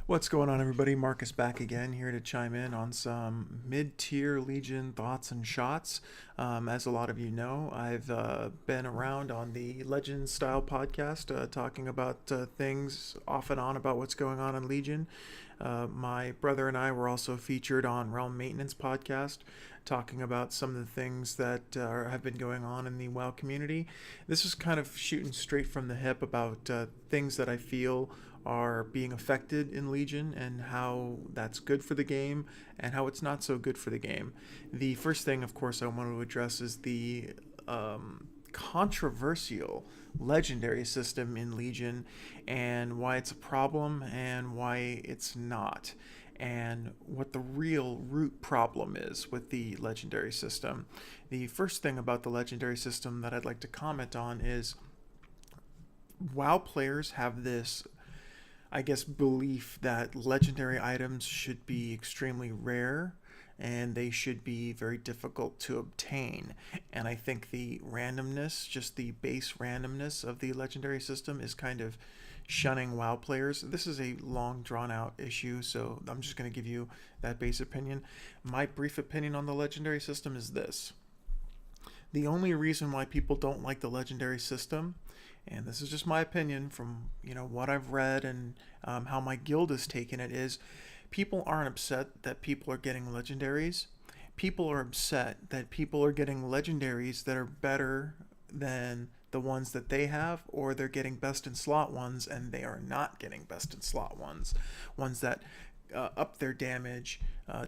What's going on, everybody? Marcus back again, here to chime in on some mid-tier Legion thoughts and shots. As a lot of you know, I've been around on the Legend style podcast, talking about things off and on about what's going on in Legion. My brother and I were also featured on Realm Maintenance podcast, talking about some of the things that have been going on in the WoW community. This is kind of shooting straight from the hip about things that I feel are being affected in Legion and how that's good for the game and how it's not so good for the game. The first thing, of course, I want to address is the controversial legendary system in Legion and why it's a problem and why it's not, and what the real root problem is with the legendary system. The first thing about the legendary system that I'd like to comment on is WoW players have this, I guess, belief that legendary items should be extremely rare and they should be very difficult to obtain. And I think the randomness, just the base randomness of the legendary system, is kind of shunning WoW players. This is a long drawn out issue, so I'm just going to give you that base opinion. My brief opinion on the legendary system is this: the only reason why people don't like the legendary system, and this is just my opinion from what I've read and how my guild has taken it, is people aren't upset that people are getting legendaries. People are upset that people are getting legendaries that are better than the ones that they have, or they're getting best in slot ones and they are not getting best in slot ones that up their damage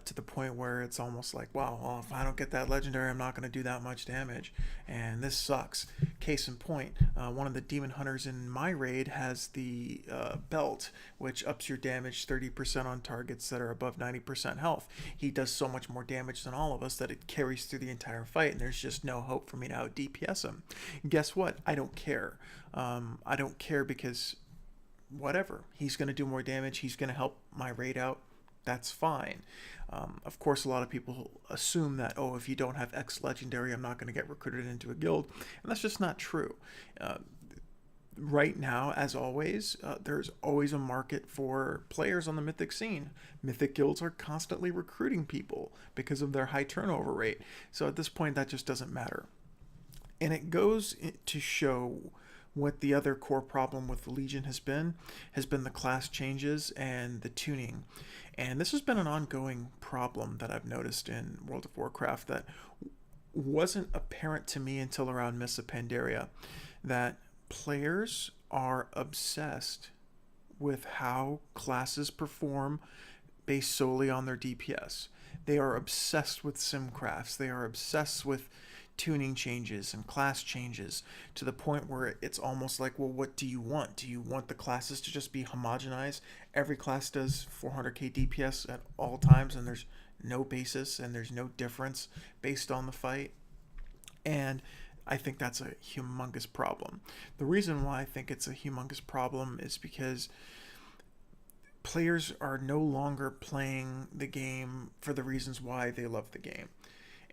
to the point where it's almost like, wow, well, if I don't get that legendary, I'm not going to do that much damage, and this sucks. Case in point, one of the demon hunters in my raid has the belt, which ups your damage 30% on targets that are above 90% health. He does so much more damage than all of us that it carries through the entire fight, and there's just no hope for me to out DPS him. Guess what? I don't care. I don't care because whatever, he's going to do more damage, he's going to help my raid out, that's fine. Of course, a lot of people assume that, oh, if you don't have X legendary, I'm not going to get recruited into a guild, and that's just not true. Right now, as always, there's always a market for players on the mythic scene. Mythic guilds are constantly recruiting people because of their high turnover rate, so at this point that just doesn't matter. And it goes to show what the other core problem with Legion has been the class changes and the tuning. And this has been an ongoing problem that I've noticed in World of Warcraft that wasn't apparent to me until around Mists of Pandaria, that players are obsessed with how classes perform based solely on their DPS. They are obsessed with simcrafts. They are obsessed with tuning changes and class changes, to the point where it's almost like, well, what do you want? Do you want the classes to just be homogenized? Every class does 400k DPS at all times, and there's no basis and there's no difference based on the fight. And I think that's a humongous problem. The reason why I think it's a humongous problem is because players are no longer playing the game for the reasons why they love the game.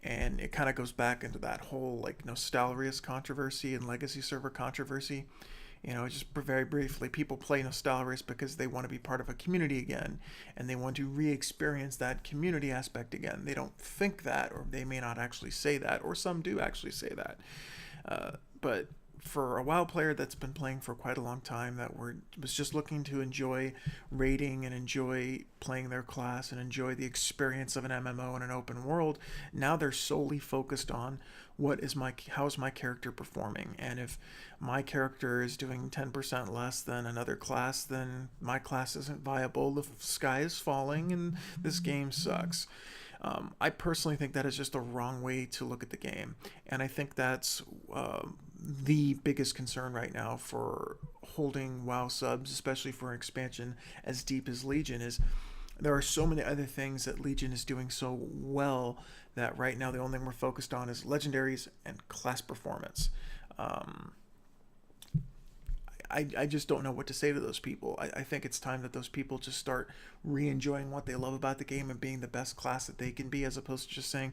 And it kind of goes back into that whole like Nostalrius controversy and legacy server controversy. Just very briefly, people play Nostalrius because they want to be part of a community again, and they want to re-experience that community aspect again. They don't think that, or they may not actually say that, or some do actually say that. But for a WoW player that's been playing for quite a long time, that was just looking to enjoy raiding and enjoy playing their class and enjoy the experience of an MMO in an open world, now they're solely focused on how is my character performing, and if my character is doing 10% less than another class, then my class isn't viable, the sky is falling, and this game sucks. I personally think that is just the wrong way to look at the game, and I think that's the biggest concern right now for holding WoW subs, especially for an expansion as deep as Legion, is there are so many other things that Legion is doing so well that right now the only thing we're focused on is legendaries and class performance. I just don't know what to say to those people. I think it's time that those people just start re-enjoying what they love about the game and being the best class that they can be, as opposed to just saying,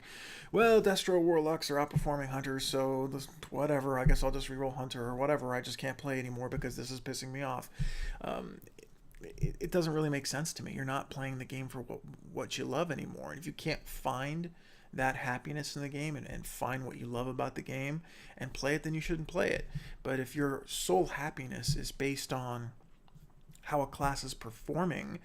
well, Destro Warlocks are outperforming Hunters, so whatever, I guess I'll just reroll Hunter, or whatever, I just can't play anymore because this is pissing me off. it doesn't really make sense to me. You're not playing the game for what you love anymore. And if you can't find that happiness in the game and find what you love about the game and play it, then you shouldn't play it. But if your sole happiness is based on how a class is performing,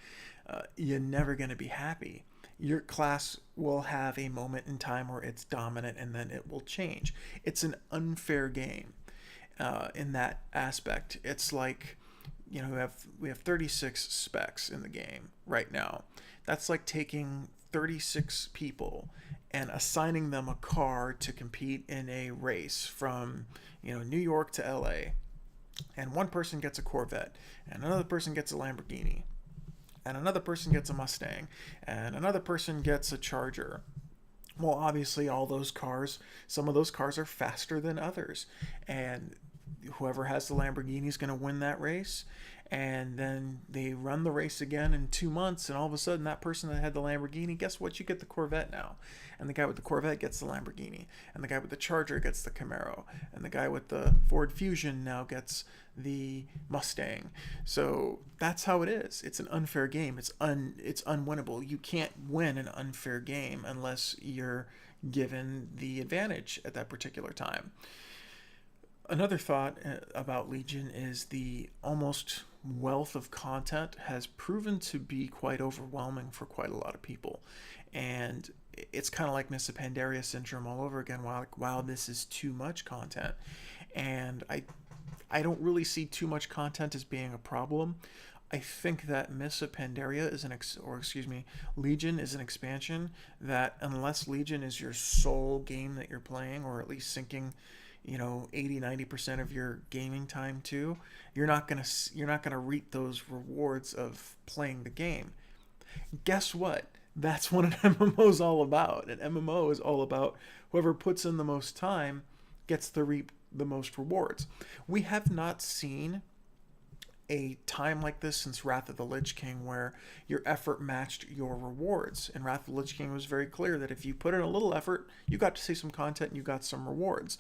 you're never going to be happy. Your class will have a moment in time where it's dominant and then it will change. It's an unfair game in that aspect. It's like, we have 36 specs in the game right now. That's like taking 36 people and assigning them a car to compete in a race from, New York to LA. And one person gets a Corvette, and another person gets a Lamborghini, and another person gets a Mustang, and another person gets a Charger. Well, obviously some of those cars are faster than others, and whoever has the Lamborghini is going to win that race. And then they run the race again in 2 months, and all of a sudden that person that had the Lamborghini, guess what? You get the Corvette now. And the guy with the Corvette gets the Lamborghini, and the guy with the Charger gets the Camaro, and the guy with the Ford Fusion now gets the Mustang. So that's how it is. It's an unfair game. It's unwinnable. You can't win an unfair game unless you're given the advantage at that particular time. Another thought about Legion is the almost wealth of content has proven to be quite overwhelming for quite a lot of people. And it's kind of like Miss Pandaria syndrome all over again. Wow, this is too much content. And I don't really see too much content as being a problem. I think that Miss Pandaria is Legion is an expansion that, unless Legion is your sole game that you're playing, or at least sinking 80-90% of your gaming time to, you're not gonna reap those rewards of playing the game. Guess what? That's what an MMO is all about. An MMO is all about whoever puts in the most time gets to reap the most rewards. We have not seen a time like this since Wrath of the Lich King, where your effort matched your rewards. And Wrath of the Lich King was very clear that if you put in a little effort, you got to see some content and you got some rewards.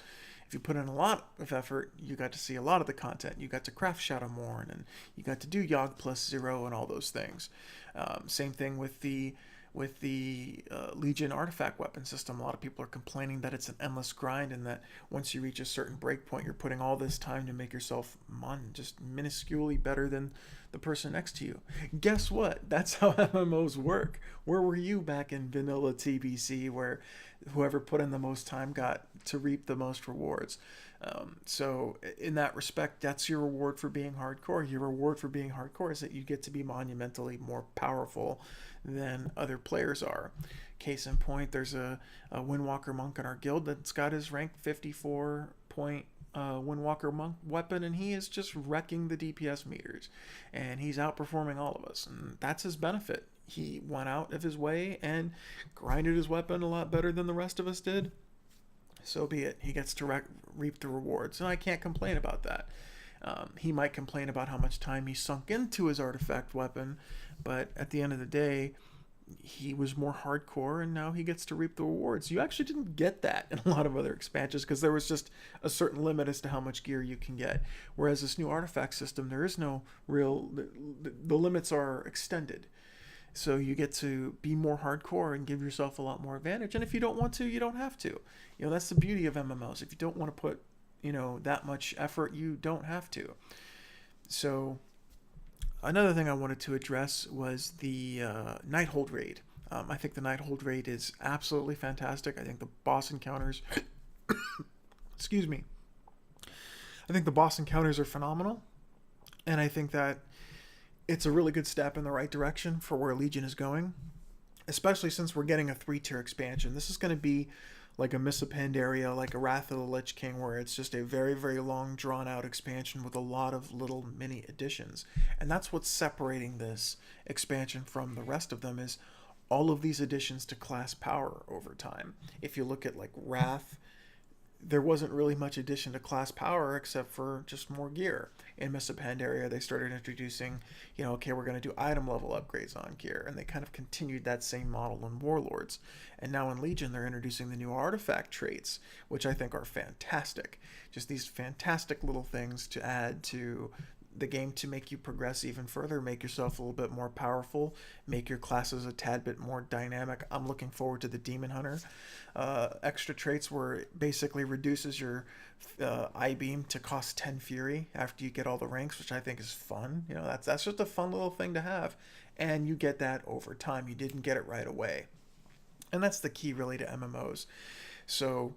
If you put in a lot of effort, you got to see a lot of the content. You got to craft Shadowmourne, and you got to do Yogg plus 0 and all those things. Same thing with the Legion artifact weapon system. A lot of people are complaining that it's an endless grind, and that once you reach a certain breakpoint, you're putting all this time to make yourself just minusculely better than the person next to you. Guess what? That's how MMOs work. Where were you back in vanilla TBC, where whoever put in the most time got to reap the most rewards? So in that respect, that's your reward for being hardcore. Your reward for being hardcore is that you get to be monumentally more powerful than other players are. Case in point, there's a Windwalker monk in our guild that's got his rank 54 point Windwalker monk weapon, and he is just wrecking the DPS meters, and he's outperforming all of us, and that's his benefit. He went out of his way and grinded his weapon a lot better than the rest of us did. So be it. He gets to reap the rewards, and I can't complain about that. He might complain about how much time he sunk into his artifact weapon, but at the end of the day, he was more hardcore, and now he gets to reap the rewards. You actually didn't get that in a lot of other expansions, because there was just a certain limit as to how much gear you can get. Whereas this new artifact system, there is no real... The limits are extended. So you get to be more hardcore and give yourself a lot more advantage. And if you don't want to, you don't have to. That's the beauty of MMOs. If you don't want to put, that much effort, you don't have to. So another thing I wanted to address was the Nighthold raid. I think the Nighthold raid is absolutely fantastic. I think the boss encounters... excuse me. I think the boss encounters are phenomenal. And I think that it's a really good step in the right direction for where Legion is going, especially since we're getting a 3-tier expansion. This is going to be like a Miss Pandaria, like a Wrath of the Lich King, where it's just a very, very long, drawn-out expansion with a lot of little mini additions. And that's what's separating this expansion from the rest of them, is all of these additions to class power over time. If you look at like Wrath, there wasn't really much addition to class power except for just more gear. In Miss Pandaria, they started introducing, okay, we're going to do item level upgrades on gear, and they kind of continued that same model in Warlords. And now in Legion, they're introducing the new artifact traits, which I think are fantastic. Just these fantastic little things to add to the game to make you progress even further, make yourself a little bit more powerful, make your classes a tad bit more dynamic. I'm looking forward to the Demon Hunter. Extra traits where it basically reduces your I-beam to cost 10 Fury after you get all the ranks, which I think is fun. That's just a fun little thing to have. And you get that over time. You didn't get it right away. And that's the key really to MMOs. So,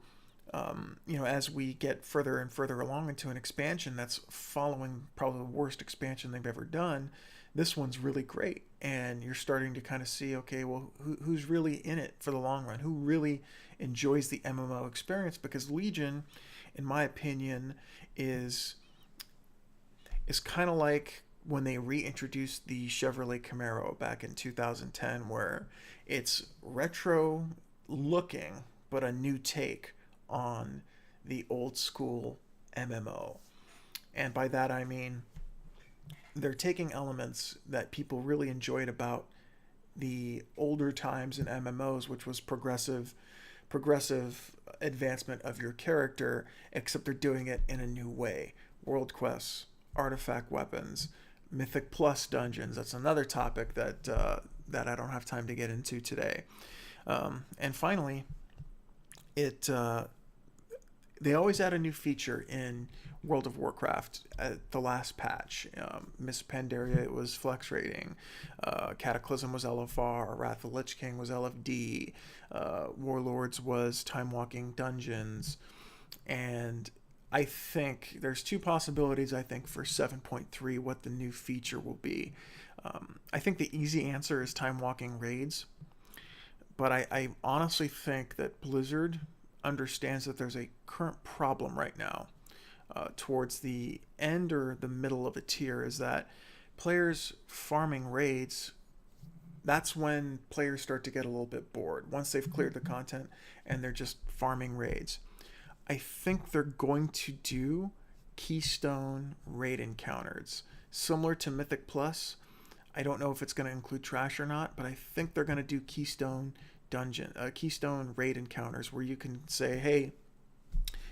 as we get further and further along into an expansion that's following probably the worst expansion they've ever done, this one's really great. And you're starting to kind of see, okay, well, who's really in it for the long run? Who really enjoys the MMO experience? Because Legion, in my opinion, is kind of like when they reintroduced the Chevrolet Camaro back in 2010, where it's retro looking, but a new take on the old school MMO. And by that I mean they're taking elements that people really enjoyed about the older times in MMOs, which was progressive advancement of your character, except they're doing it in a new way. World quests, artifact weapons, Mythic Plus dungeons. That's another topic that I don't have time to get into today. And finally, they always add a new feature in World of Warcraft. At the last patch, Miss Pandaria, it was flex rating. Cataclysm was LFR. Wrath of the Lich King was LFD. Warlords was time walking dungeons. And I think there's two possibilities, I think, for 7.3, what the new feature will be. I think the easy answer is time walking raids. But I honestly think that Blizzard understands that there's a current problem right now towards the end or the middle of a tier, is that players farming raids, that's when players start to get a little bit bored once they've cleared the content and they're just farming raids. I think they're going to do Keystone raid encounters similar to Mythic Plus. I don't know if it's going to include trash or not, but I think they're going to do Keystone raid encounters where you can say, hey,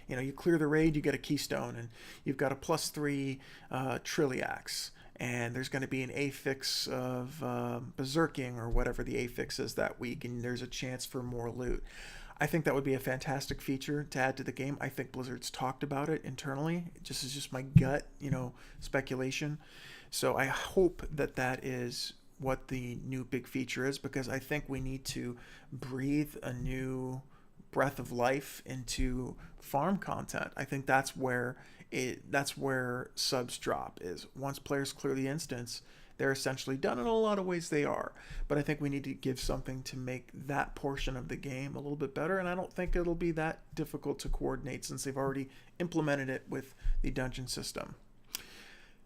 you clear the raid, you get a keystone, and you've got a +3 Trilliax, and there's going to be an affix of Berserking or whatever the affix is that week, and there's a chance for more loot. I think that would be a fantastic feature to add to the game. I think Blizzard's talked about it internally. This is just my gut, speculation. So I hope that is what the new big feature is, because I think we need to breathe a new breath of life into farm content. I think that's where subs drop, is once players clear the instance, they're essentially done. In a lot of ways they are, but I think we need to give something to make that portion of the game a little bit better, and I don't think it'll be that difficult to coordinate since they've already implemented it with the dungeon system.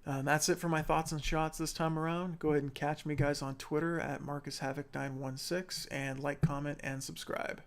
That's it for my thoughts and shots this time around. Go ahead and catch me guys on Twitter at MarcusHavoc916 and like, comment, and subscribe.